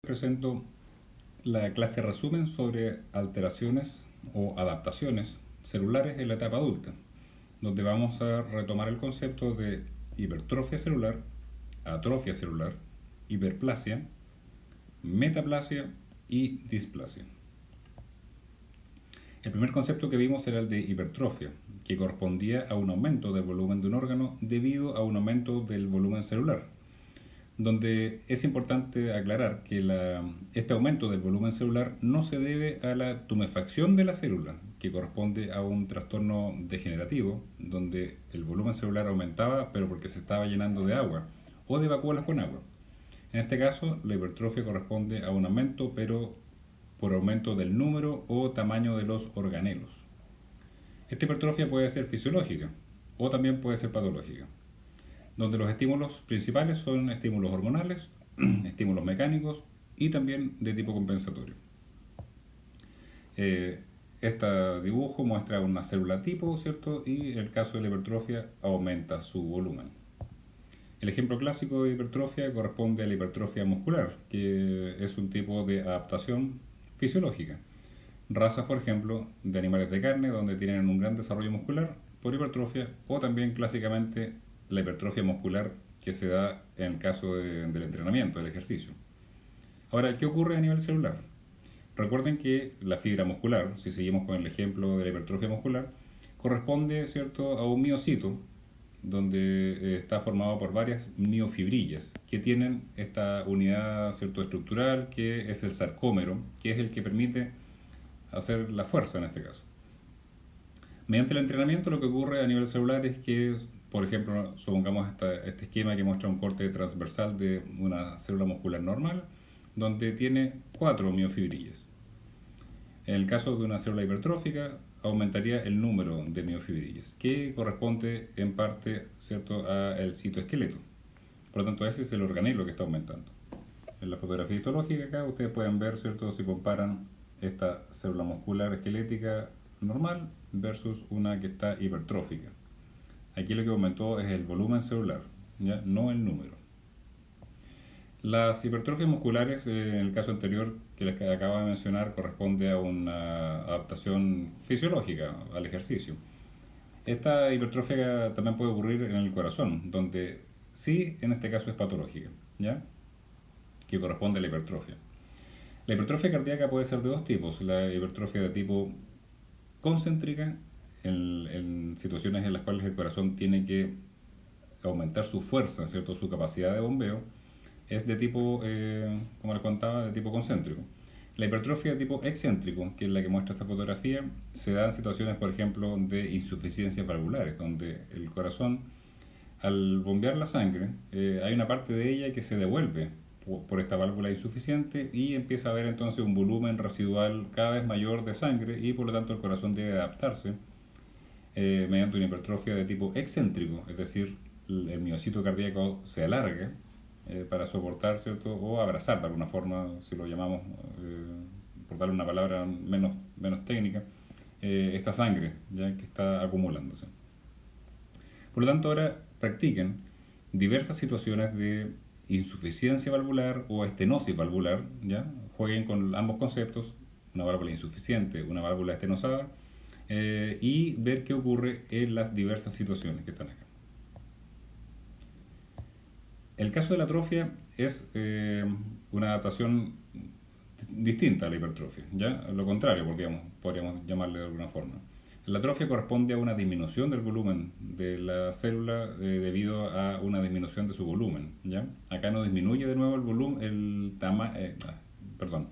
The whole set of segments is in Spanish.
presento la clase resumen sobre alteraciones o adaptaciones celulares en la etapa adulta, donde vamos a retomar el concepto de hipertrofia celular, atrofia celular, hiperplasia, metaplasia y displasia. El primer concepto que vimos era el de hipertrofia, que correspondía a un aumento del volumen de un órgano debido a un aumento del volumen celular, donde es importante aclarar que este aumento del volumen celular no se debe a la tumefacción de la célula, que corresponde a un trastorno degenerativo, donde el volumen celular aumentaba pero porque se estaba llenando de agua o de vacuolas con agua. En este caso, la hipertrofia corresponde a un aumento, pero por aumento del número o tamaño de los organelos. Esta hipertrofia puede ser fisiológica o también puede ser patológica, donde los estímulos principales son estímulos hormonales, estímulos mecánicos y también de tipo compensatorio. Este dibujo muestra una célula tipo, ¿cierto? Y el caso de la hipertrofia aumenta su volumen. El ejemplo clásico de hipertrofia corresponde a la hipertrofia muscular, que es un tipo de adaptación fisiológica. Razas, por ejemplo, de animales de carne donde tienen un gran desarrollo muscular por hipertrofia, o también clásicamente la hipertrofia muscular que se da en el caso del entrenamiento, del ejercicio. Ahora, ¿qué ocurre a nivel celular? Recuerden que la fibra muscular, si seguimos con el ejemplo de la hipertrofia muscular, corresponde, ¿cierto?, a un miocito, donde está formado por varias miofibrillas que tienen esta unidad, ¿cierto?, estructural, que es el sarcómero, que es el que permite hacer la fuerza en este caso. Mediante el entrenamiento lo que ocurre a nivel celular es que, por ejemplo, supongamos este esquema que muestra un corte transversal de una célula muscular normal, donde tiene 4 miofibrillas. En el caso de una célula hipertrófica, aumentaría el número de miofibrillas, que corresponde en parte, ¿cierto?, al citoesqueleto. Por lo tanto, ese es el organelo que está aumentando. En la fotografía histológica acá ustedes pueden ver, ¿cierto?, si comparan esta célula muscular esquelética normal versus una que está hipertrófica. Aquí lo que aumentó es el volumen celular, ¿ya?, no el número. Las hipertrofias musculares, en el caso anterior que les acabo de mencionar, corresponde a una adaptación fisiológica al ejercicio. Esta hipertrofia también puede ocurrir en el corazón, donde sí, en este caso es patológica, ¿ya?, que corresponde a la hipertrofia. La hipertrofia cardíaca puede ser de dos tipos: la hipertrofia de tipo concéntrica, en situaciones en las cuales el corazón tiene que aumentar su fuerza, ¿cierto?, su capacidad de bombeo, es de tipo, como les contaba, de tipo concéntrico. La hipertrofia de tipo excéntrico, que es la que muestra esta fotografía, se da en situaciones, por ejemplo, de insuficiencias valvulares, donde el corazón, al bombear la sangre, hay una parte de ella que se devuelve por esta válvula insuficiente y empieza a haber entonces un volumen residual cada vez mayor de sangre, y por lo tanto el corazón debe adaptarse mediante una hipertrofia de tipo excéntrico, es decir, el miocito cardíaco se alarga para soportar, ¿cierto?, o abrazar de alguna forma, si lo llamamos, por darle una palabra menos técnica, esta sangre ya que está acumulándose. Por lo tanto, ahora practiquen diversas situaciones de insuficiencia valvular o estenosis valvular, ¿ya? Jueguen con ambos conceptos, una válvula insuficiente, una válvula estenosada, y ver qué ocurre en las diversas situaciones que están acá. El caso de la atrofia es una adaptación distinta a la hipertrofia, ¿ya? Lo contrario, porque podríamos llamarle de alguna forma. La atrofia corresponde a una disminución del volumen de la célula debido a una disminución de su volumen, ¿ya? Acá no disminuye de nuevo el volumen, perdón.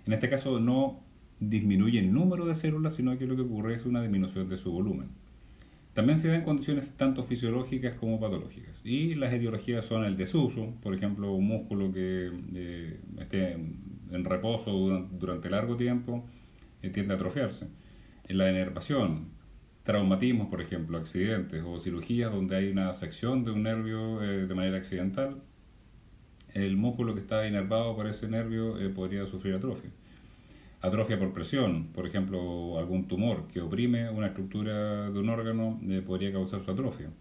En este caso no disminuye el número de células, sino que lo que ocurre es una disminución de su volumen. También se da en condiciones tanto fisiológicas como patológicas. Y las etiologías son el desuso, por ejemplo, un músculo que esté en reposo durante largo tiempo tiende a atrofiarse. En la inervación, traumatismos, por ejemplo, accidentes o cirugías donde hay una sección de un nervio de manera accidental, el músculo que está inervado por ese nervio podría sufrir atrofia. Atrofia por presión, por ejemplo, algún tumor que oprime una estructura de un órgano podría causar su atrofia.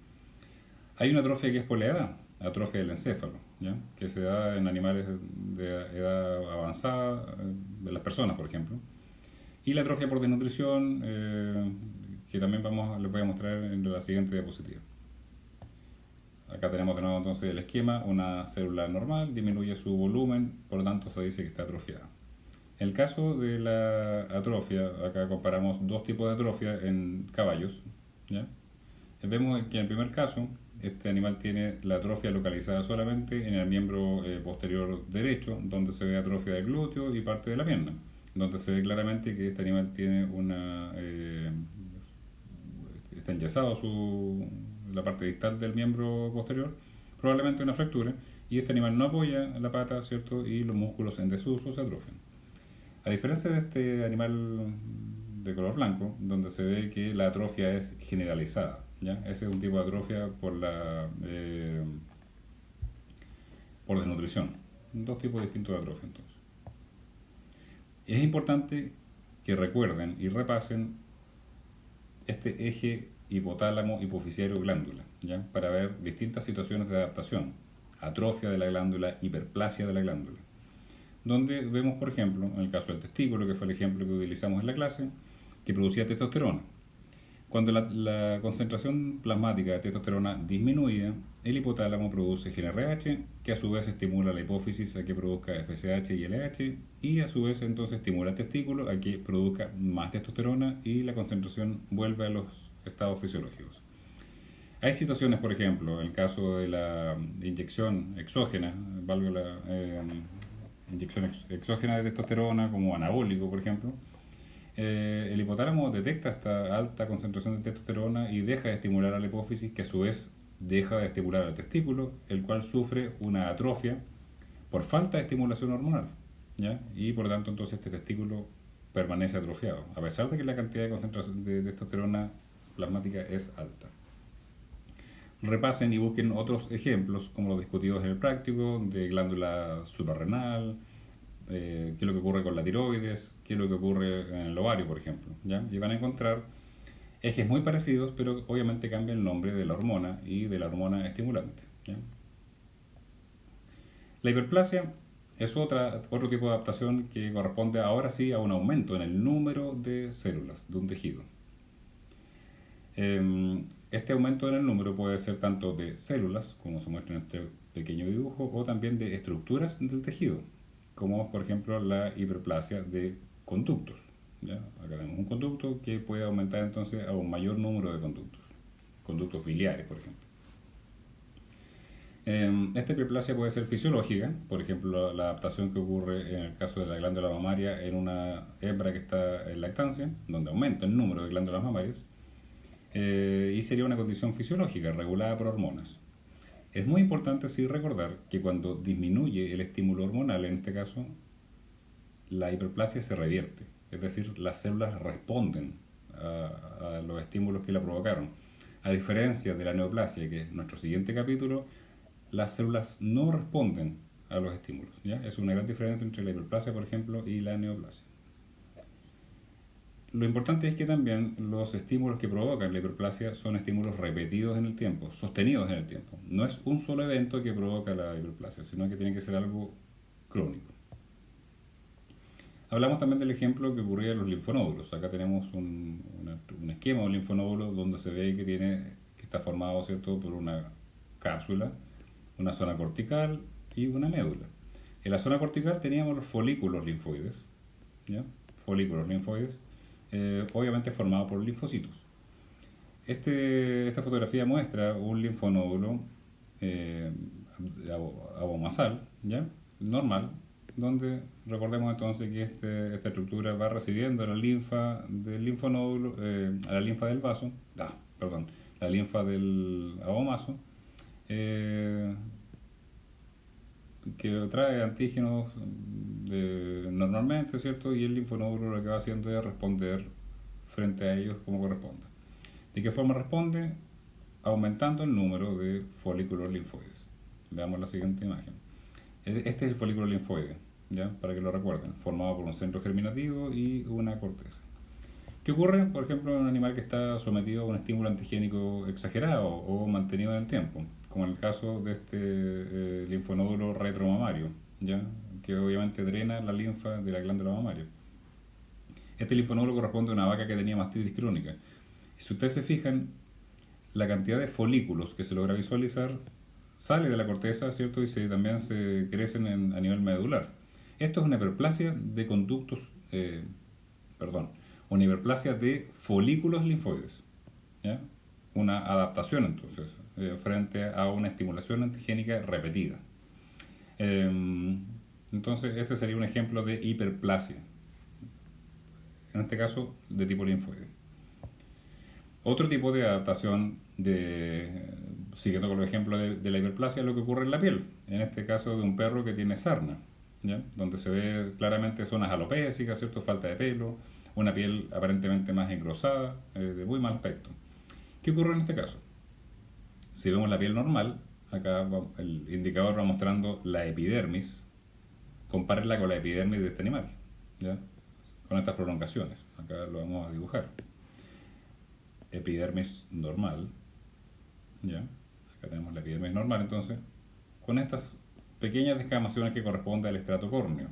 Hay una atrofia que es por la edad, atrofia del encéfalo, ¿ya? Que se da en animales de edad avanzada, de las personas, por ejemplo. Y la atrofia por desnutrición, que también les voy a mostrar en la siguiente diapositiva. Acá tenemos de nuevo entonces el esquema: una célula normal disminuye su volumen, por lo tanto se dice que está atrofiada. En el caso de la atrofia, acá comparamos dos tipos de atrofia en caballos, ¿ya? Vemos que en el primer caso, este animal tiene la atrofia localizada solamente en el miembro posterior derecho, donde se ve atrofia del glúteo y parte de la pierna, donde se ve claramente que este animal tiene está enyesado la parte distal del miembro posterior, probablemente una fractura, y este animal no apoya la pata, ¿cierto? Y los músculos en desuso se atrofian. A diferencia de este animal de color blanco, donde se ve que la atrofia es generalizada, ¿ya? Ese es un tipo de atrofia por desnutrición. Dos tipos distintos de atrofia, entonces. Es importante que recuerden y repasen este eje hipotálamo hipofisiario glándula, ¿ya? Para ver distintas situaciones de adaptación: atrofia de la glándula, hiperplasia de la glándula, donde vemos, por ejemplo, en el caso del testículo, que fue el ejemplo que utilizamos en la clase, que producía testosterona. Cuando la concentración plasmática de testosterona disminuía, el hipotálamo produce GnRH, que a su vez estimula la hipófisis a que produzca FSH y LH, y a su vez entonces estimula el testículo a que produzca más testosterona, y la concentración vuelve a los estados fisiológicos. Hay situaciones, por ejemplo, en el caso de la inyección exógena, inyección exógena de testosterona como anabólico, por ejemplo, el hipotálamo detecta esta alta concentración de testosterona y deja de estimular a la hipófisis, que a su vez deja de estimular al testículo, el cual sufre una atrofia por falta de estimulación hormonal, ¿ya? Y por lo tanto entonces este testículo permanece atrofiado, a pesar de que la cantidad de concentración de testosterona plasmática es alta. Repasen y busquen otros ejemplos, como los discutidos en el práctico, de glándula suprarrenal, qué es lo que ocurre con la tiroides, qué es lo que ocurre en el ovario, por ejemplo, ¿ya? Y van a encontrar ejes muy parecidos, pero obviamente cambia el nombre de la hormona y de la hormona estimulante, ¿ya? La hiperplasia es otro tipo de adaptación que corresponde ahora sí a un aumento en el número de células de un tejido. Este aumento en el número puede ser tanto de células, como se muestra en este pequeño dibujo, o también de estructuras del tejido, como por ejemplo la hiperplasia de conductos, ¿ya? Acá tenemos un conducto que puede aumentar entonces a un mayor número de conductos biliares, por ejemplo. Esta hiperplasia puede ser fisiológica, por ejemplo la adaptación que ocurre en el caso de la glándula mamaria en una hembra que está en lactancia, donde aumenta el número de glándulas mamarias, y sería una condición fisiológica regulada por hormonas. Es muy importante sí recordar que cuando disminuye el estímulo hormonal, en este caso, la hiperplasia se revierte, es decir, las células responden a los estímulos que la provocaron. A diferencia de la neoplasia, que es nuestro siguiente capítulo, las células no responden a los estímulos, ¿ya? Es una gran diferencia entre la hiperplasia, por ejemplo, y la neoplasia. Lo importante es que también los estímulos que provocan la hiperplasia son estímulos repetidos en el tiempo, sostenidos en el tiempo. No es un solo evento que provoca la hiperplasia, sino que tiene que ser algo crónico. Hablamos también del ejemplo que ocurría en los linfonódulos. Acá tenemos un esquema de un linfonódulo donde se ve que está formado, ¿cierto?, por una cápsula, una zona cortical y una médula. En la zona cortical teníamos los folículos linfoides, ¿ya? Folículos linfoides, obviamente formados por linfocitos. Esta fotografía muestra un linfonódulo abomasal, ¿ya? Normal, donde recordemos entonces que esta estructura va recibiendo la linfa del linfonódulo, a la linfa del vaso, la linfa del abomaso, que trae antígenos normalmente, ¿cierto? Y el linfonódulo lo que va haciendo es responder frente a ellos como corresponde. ¿De qué forma responde? Aumentando el número de folículos linfoides. Veamos la siguiente imagen. Este es el folículo linfoide, ¿ya? Para que lo recuerden, formado por un centro germinativo y una corteza. ¿Qué ocurre, por ejemplo, en un animal que está sometido a un estímulo antigénico exagerado o mantenido en el tiempo? como en el caso de este linfonódulo retromamario, ¿ya? Que obviamente drena la linfa de la glándula mamaria. Este linfonódulo corresponde a una vaca que tenía mastitis crónica. Y si ustedes se fijan, la cantidad de folículos que se logra visualizar sale de la corteza, ¿cierto? Y también se crecen a nivel medular. Esto es una hiperplasia de conductos, perdón, una hiperplasia de folículos linfoides, ¿ya? Una adaptación entonces, frente a una estimulación antigénica repetida. Entonces, este sería un ejemplo de hiperplasia, en este caso de tipo linfoide. Otro tipo de adaptación, siguiendo con el ejemplo de la hiperplasia, es lo que ocurre en la piel, en este caso de un perro que tiene sarna, ¿ya? Donde se ve claramente zonas alopécicas, ¿cierto? Falta de pelo, una piel aparentemente más engrosada, de muy mal aspecto. ¿Qué ocurre en este caso? Si vemos la piel normal, acá el indicador va mostrando la epidermis, compárenla con la epidermis de este animal, ¿ya? Con estas prolongaciones, acá lo vamos a dibujar. Epidermis normal, ¿ya? Acá tenemos la epidermis normal, entonces, con estas pequeñas descamaciones que corresponden al estrato córneo.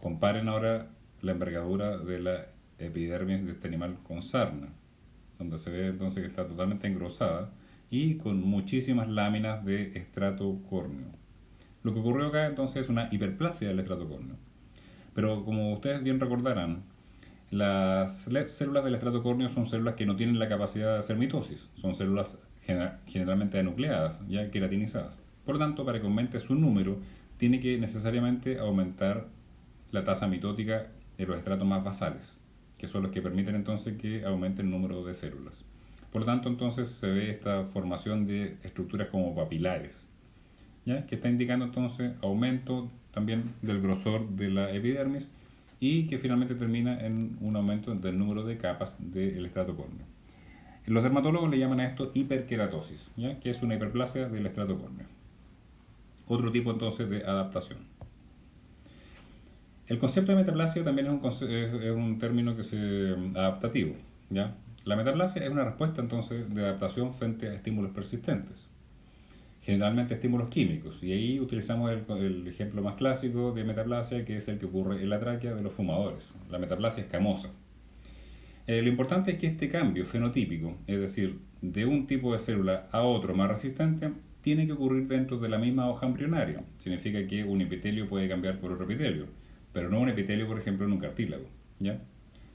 Comparen ahora la envergadura de la epidermis de este animal con sarna, donde se ve entonces que está totalmente engrosada y con muchísimas láminas de estrato córneo. Lo que ocurrió acá entonces es una hiperplasia del estrato córneo. Pero como ustedes bien recordarán, las células del estrato córneo son células que no tienen la capacidad de hacer mitosis, son células generalmente anucleadas, ya queratinizadas. Por lo tanto, para que aumente su número, tiene que necesariamente aumentar la tasa mitótica de los estratos más basales, que son los que permiten entonces que aumente el número de células. Por lo tanto, entonces se ve esta formación de estructuras como papilares, ¿ya? Que está indicando entonces aumento también del grosor de la epidermis y que finalmente termina en un aumento del número de capas del estrato córneo. Los dermatólogos le llaman a esto hiperkeratosis, ¿ya? Que es una hiperplasia del estrato córneo. Otro tipo entonces de adaptación. El concepto de metaplasia también es un término que se adaptativo, ¿ya? La metaplasia es una respuesta entonces de adaptación frente a estímulos persistentes, generalmente estímulos químicos, y ahí utilizamos el ejemplo más clásico de metaplasia, que es el que ocurre en la tráquea de los fumadores, la metaplasia escamosa. Lo importante es que este cambio fenotípico, es decir, de un tipo de célula a otro más resistente, tiene que ocurrir dentro de la misma hoja embrionaria. Significa que un epitelio puede cambiar por otro epitelio, pero no un epitelio, por ejemplo, en un cartílago, ¿ya?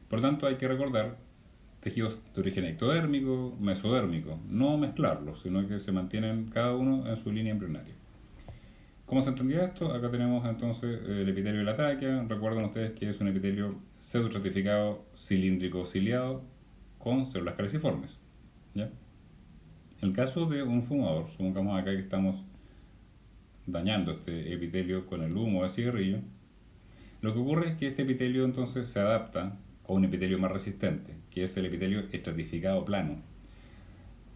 Por lo tanto, hay que recordar tejidos de origen ectodérmico, mesodérmico, no mezclarlos, sino que se mantienen cada uno en su línea embrionaria. ¿Cómo se entendió esto? Acá tenemos entonces el epitelio de la tráquea. Recuerden ustedes que es un epitelio pseudoestratificado cilíndrico ciliado con células caliciformes, ¿ya? En el caso de un fumador, supongamos acá que estamos dañando este epitelio con el humo de cigarrillo, lo que ocurre es que este epitelio entonces se adapta a un epitelio más resistente, que es el epitelio estratificado plano.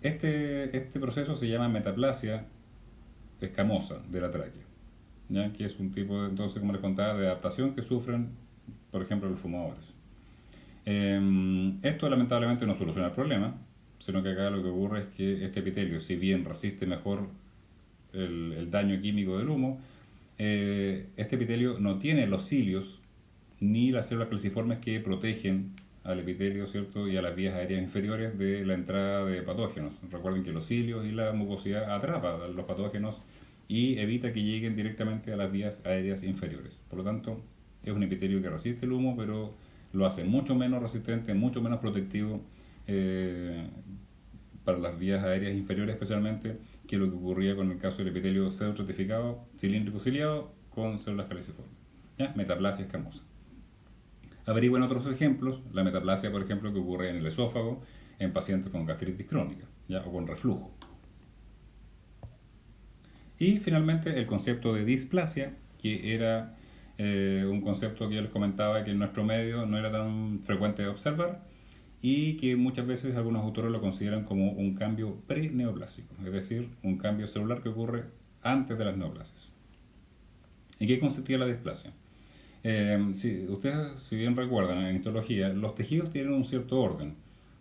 Este proceso se llama metaplasia escamosa de la tráquea, ¿ya? Que es un tipo, entonces, como les contaba, de adaptación que sufren, por ejemplo, los fumadores. Esto lamentablemente no soluciona el problema, sino que acá lo que ocurre es que este epitelio, si bien resiste mejor el daño químico del humo, este epitelio no tiene los cilios ni las células caliciformes que protegen al epitelio, ¿cierto? Y a las vías aéreas inferiores de la entrada de patógenos. Recuerden que los cilios y la mucosidad atrapan los patógenos y evita que lleguen directamente a las vías aéreas inferiores. Por lo tanto, es un epitelio que resiste el humo, pero lo hace mucho menos resistente, mucho menos protectivo para las vías aéreas inferiores especialmente, que lo que ocurría con el caso del epitelio pseudoestratificado cilíndrico ciliado con células caliciformes, ¿ya? Metaplasia escamosa. Averigüen otros ejemplos, la metaplasia, por ejemplo, que ocurre en el esófago en pacientes con gastritis crónica, ¿ya? O con reflujo. Y finalmente el concepto de displasia, que era un concepto que yo les comentaba que en nuestro medio no era tan frecuente de observar y que muchas veces algunos autores lo consideran como un cambio preneoplásico, es decir, un cambio celular que ocurre antes de las neoplasias. ¿En qué consistía la displasia? Si ustedes, si bien recuerdan en histología, los tejidos tienen un cierto orden.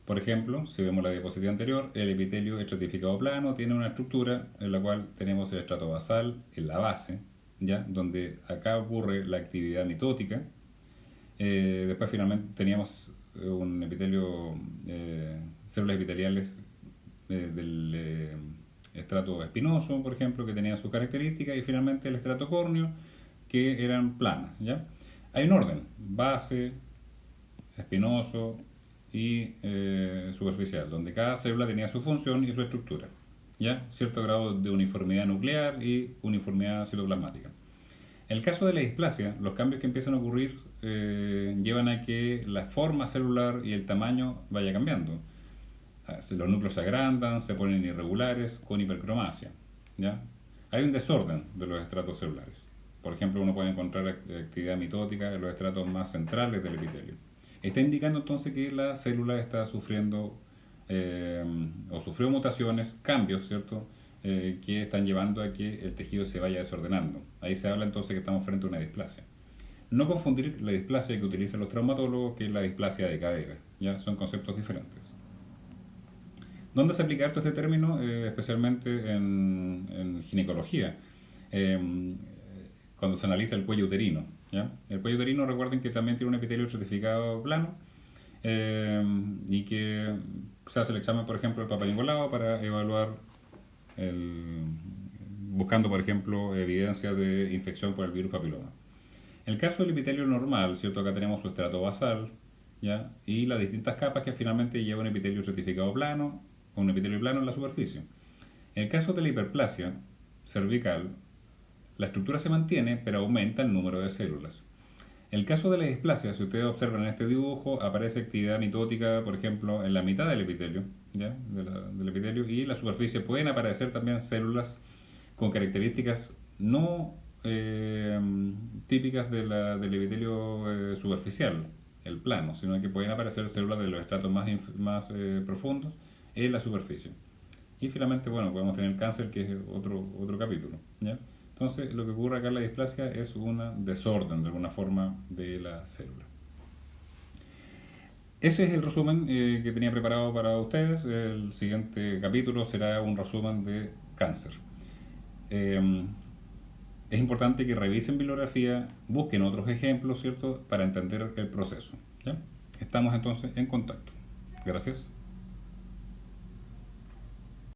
Por ejemplo, si vemos la diapositiva anterior, el epitelio estratificado plano tiene una estructura en la cual tenemos el estrato basal en la base, ¿ya? Donde acá ocurre la actividad mitótica. Después finalmente teníamos un epitelio, células epiteliales del estrato espinoso, por ejemplo, que tenían sus características, y finalmente el estrato córneo, que eran planas, ¿ya? Hay un orden: base, espinoso y superficial, donde cada célula tenía su función y su estructura, ¿ya? Cierto grado de uniformidad nuclear y uniformidad citoplasmática. En el caso de la displasia, los cambios que empiezan a ocurrir llevan a que la forma celular y el tamaño vaya cambiando. Los núcleos se agrandan, se ponen irregulares, con hipercromasia, ¿ya? Hay un desorden de los estratos celulares. Por ejemplo, uno puede encontrar actividad mitótica en los estratos más centrales del epitelio. Está indicando entonces que la célula está sufriendo o sufrió mutaciones, cambios, ¿cierto? Que están llevando a que el tejido se vaya desordenando. Ahí se habla entonces que estamos frente a una displasia. No confundir la displasia que utilizan los traumatólogos que la displasia de cadera, ¿ya? Son conceptos diferentes. ¿Dónde se aplica esto este término? Especialmente en ginecología, cuando se analiza el cuello uterino, ¿ya? El cuello uterino, recuerden que también tiene un epitelio estratificado plano, y que se hace el examen, por ejemplo, del Papa Nicolau para evaluar buscando, por ejemplo, evidencia de infección por el virus papiloma. En el caso del epitelio normal, ¿cierto? Acá tenemos su estrato basal, ¿ya? Y las distintas capas que finalmente lleva un epitelio estratificado plano, o un epitelio plano en la superficie. En el caso de la hiperplasia cervical, la estructura se mantiene, pero aumenta el número de células. En el caso de la displasia, si ustedes observan en este dibujo, aparece actividad mitótica, por ejemplo, en la mitad del epitelio, ¿ya? Del epitelio, y en la superficie pueden aparecer también células con características no típicas del epitelio superficial, el plano, sino que pueden aparecer células de los estratos más profundos en la superficie. Y finalmente, bueno, podemos tener cáncer, que es otro capítulo, ¿ya? Entonces, lo que ocurre acá en la displasia es un desorden, de alguna forma, de la célula. Ese es el resumen que tenía preparado para ustedes. El siguiente capítulo será un resumen de cáncer. Es importante que revisen bibliografía, busquen otros ejemplos, ¿cierto?, para entender el proceso, ¿ya? Estamos entonces en contacto. Gracias.